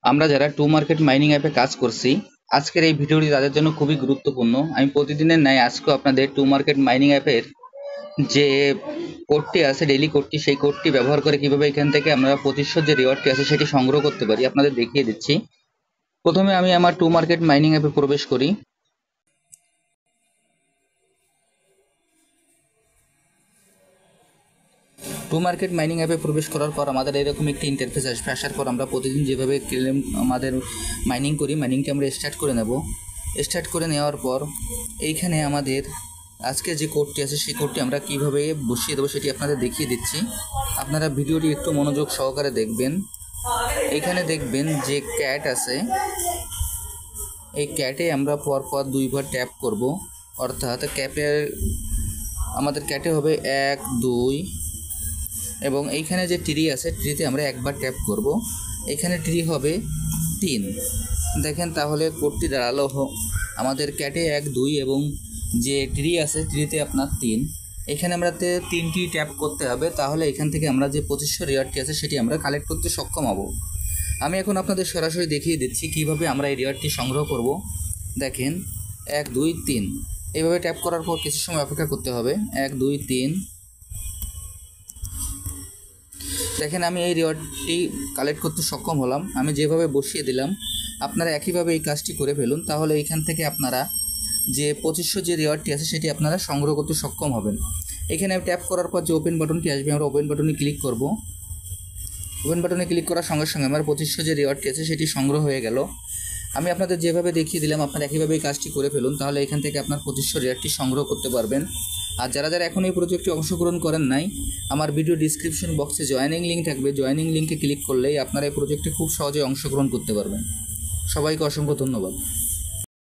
আমরা যারা to market mining অ্যাপে কাজ করছি, আজকের এই ভিডিওটি তাদের জন্য খুবই গুরুত্বপূর্ণ। আমি প্রতিদিনের ন্যায় আজকেও আপনাদের টু মার্কেট মাইনিং অ্যাপের যে কোডটি আছে, ডেইলি কোডটি, সেই কোডটি ব্যবহার করে কিভাবে এখান থেকে আমরা 2500 যে রিওয়ার্ডটি আছে সেটি সংগ্রহ করতে পারি আপনাদের দেখিয়ে দিচ্ছি। প্রথমে আমি আমার টু মার্কেট মাইনিং অ্যাপে প্রবেশ করি। টু মার্কেট মাইনিং অ্যাপে প্রবেশ করার পর আমাদের এরকম একটি ইন্টারফেস আসবে। আসার পর আমরা প্রতিদিন যেভাবে ক্লেম আমাদের মাইনিং করি, মাইনিংটি আমরা স্টার্ট করে নেব। স্টার্ট করে নেওয়ার পর এইখানে আমাদের আজকে যে কোডটি আছে সেই কোডটি আমরা কিভাবে বসিয়ে দেবো সেটি আপনাদের দেখিয়ে দিচ্ছি। আপনারা ভিডিওটি একটু মনোযোগ সহকারে দেখবেন। এইখানে দেখবেন যে ক্যাট আছে, এই ক্যাটে আমরা পরপর দুইবার ট্যাপ করব, অর্থাৎ আমাদের ক্যাটে হবে 1 2 এবং এইখানে যে ট্রি আছে, ট্রিতে আমরা একবার ট্যাপ করব। এখানে ট্রি হবে 3। দেখেন তাহলে কোডটি দাঁড়ালো আমাদের ক্যাটে 1 2 এবং যে ট্রি আছে ট্রিতে আপনার 3। এখানে আমরা 3টি ট্যাপ করতে হবে, তাহলে এখান থেকে আমরা যে 2500 রিওয়ার্ডটি আছে সেটি আমরা কালেক্ট করতে সক্ষম হব। আমি এখন আপনাদের সরাসরি দেখিয়ে দিচ্ছি কিভাবে আমরা এই রিওয়ার্ডটি সংগ্রহ করব। দেখেন 1 2 3 এইভাবে ট্যাপ করার পর কিছু সময় অপেক্ষা করতে হবে। 1 2 3 দেখেন আমি এই রিওয়ার্ডটি কালেক্ট করতে সক্ষম হলাম। আমি যেভাবে বসিয়ে দিলাম আপনারা একইভাবে এই কাজটি করে ফেলুন, তাহলে এইখান থেকে আপনারা যে 2500 যে রিওয়ার্ডটি আছে সেটি আপনারা সংগ্রহ করতে সক্ষম হবেন। এখানে ট্যাপ করার পর যে ওপেন বাটনটি আসবে, আমরা ওপেন বাটনে ক্লিক করব। ওপেন বাটনে ক্লিক করার সঙ্গে সঙ্গে আমার 2500 যে রিওয়ার্ডটি আছে সেটি সংগ্রহ হয়ে গেল। আমি আপনাদের যেভাবে দেখিয়ে দিলাম আপনারা একইভাবে এই কাজটি করে ফেলুন, তাহলে এখান থেকে আপনার 2500 রিওয়ার্ডটি সংগ্রহ করতে পারবেন। আর যারা এখন এই প্রজেক্টে অংশগ্রহণ করেন নাই, আমার ভিডিও ডিসক্রিপশন বক্সে জয়েনিং লিঙ্ক থাকবে, জয়েনিং লিঙ্কে ক্লিক করলেই আপনারা এই প্রজেক্টে খুব সহজে অংশগ্রহণ করতে পারবেন। সবাইকে অসংখ্য ধন্যবাদ।